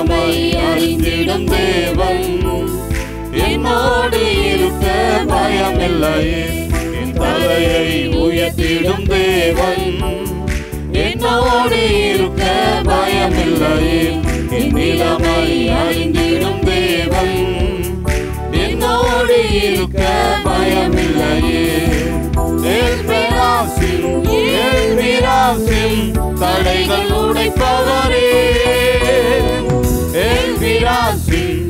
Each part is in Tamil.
நிலைமை அறிந்திடும் தேவன், என்னோடு இருக்க பயமில்லையே. என் தலையை உயர்த்திடும் தேவன், என்னோடு இருக்க பயமில்லையே. என் நிலைமை அறிந்திடும் தேவன், என்னோடு இருக்க பயமில்லையே. எல்பிராசிம் எல்பிராசிம் தடைகள் உடைப்பவரே, எல்பிராசிம்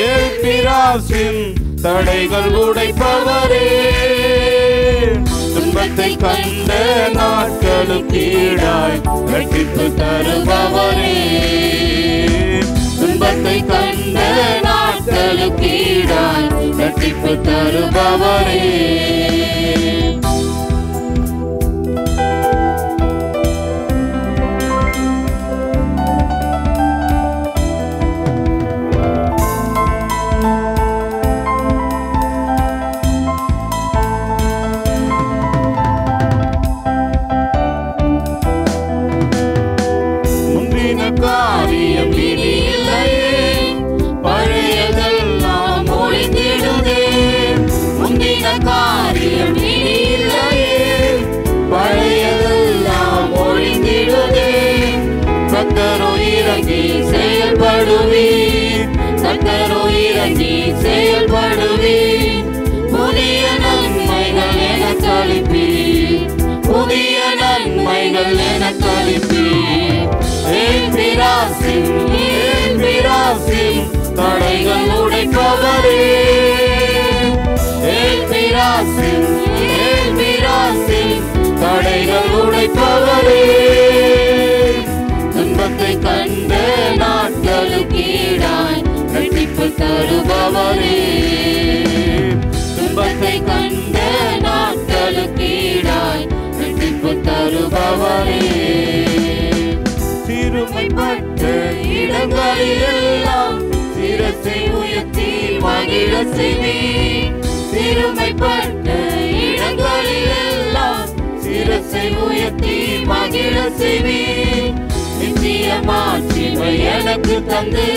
எல்பிராசிம் தடைகள் உடைப்பவரே. துன்பத்தை கண்ட நாட்களுக்கு ஈடாய் இரட்டிப்பு தருபவரே, துன்பத்தை கண்ட நாட்களுக்கு ஈடாய் இரட்டிப்பு தருபவரே. காரியம் இனி இல்லையே, பழையதெல்லாம் ஒழிந்திடுதே. முந்தின காரியம் இனி இல்லையே, பழையதெல்லாம் ஒழிந்திடுதே. கர்த்தரோ இறங்கி செயல்படுவீர், கர்த்தரோ இறங்கி செயல்படுவீர். புதிய நன்மைகள் எனக்கு அளிப்பீர், புதிய நன்மைகள் எனக்கு அளிப்பீர். எல்பிராசிம் எல்பிராசிம் தடைகள் உடைப்பவரே, எல்பிராசிம் எல்பிராசிம் தடைகள் உடைப்பவரே. துன்பத்தை கண்ட நாட்களுக்கு ஈடாய் இரட்டிப்பு தருபவரே, துன்பத்தை கண்ட நாட்களுக்கு ஈடாய் இரட்டிப்பு தருபவரே. சிறுமைப்பட்ட இடங்களிலெல்லாம் சிரசை உயர்த்தி மகிழ செய்வீர், சிறுமைப்பட்ட இடங்களிலெல்லாம் சிரசை உயர்த்தி மகிழ செய்வீர். நித்திய மாட்சிமை எனக்கு தந்து,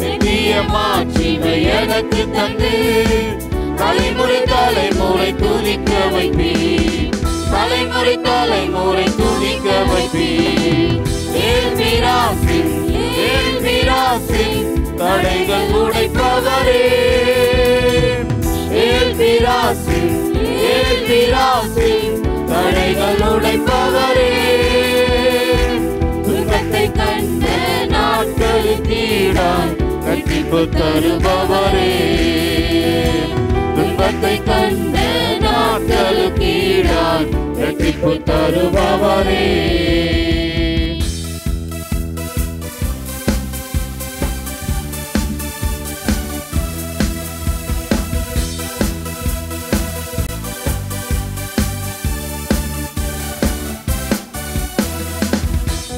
நித்திய மாட்சிமை எனக்கு தந்து, தலைமுறை தலைமுறை துதிக்க வைப்பீர், தலைமுறை தலைமுறை துதிக்க வைப்பீர். எல்பிராசிம் எல்பிராசிம் தடைகள் உடைப்பவரே, எல்பிராசிம் எல்பிராசிம் தடைகள் உடைப்பவரே. துன்பத்தை கண்ட நாட்களுக்கு ஈடாய் இரட்டிப்பு தருபவரே, துன்பத்தை கண்ட நாட்களுக்கு ஈடாய் இரட்டிப்பு தருபவரே.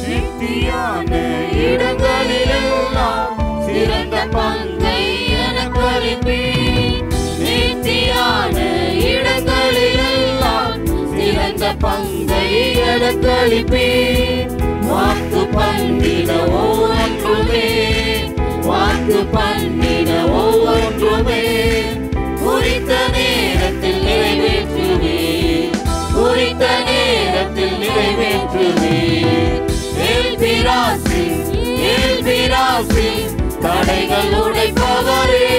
நித்தியான இடங்களிலெல்லாம் சிறந்த பங்கை எனக்கு அளிப்பீர், நித்தியான இடங்களிலெல்லாம் சிறந்த பங்கை எனக்கு அளிப்பீர். வாக்கு பண்ணின ஒவ்வொன்றுமே, வாக்கு பண்ணின ஒவ்வொன்றுமே குறித்த நேரத்தில் நிறைவேற்றுவீர், குறித்த நேரத்தில் நிறைவேற்றுவீர். எல்பிராசிம் எல்பிராசிம் தடைகள் உடைப்பவரே,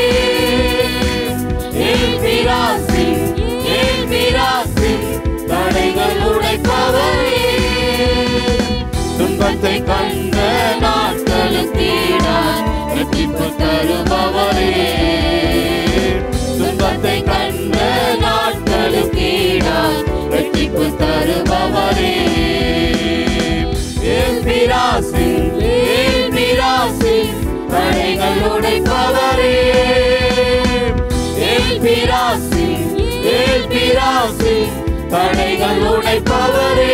எல்பிராசிம் எல்பிராசிம் தடைகள் உடைப்பவரே. துன்பத்தை கண்ட நாட்களுக்கு ஈடாய் இரட்டிப்பு தருபவரே, துன்பத்தை கண்ட நாட்களுக்கு ஈடாய் இரட்டிப்பு தருபவரே. எல்பிராசிம் எல்பிராசிம் தடைகள் உடைப்பவரே, எல்பிராசிம் எல்பிராசிம் தடைகள் உடைப்பவரே.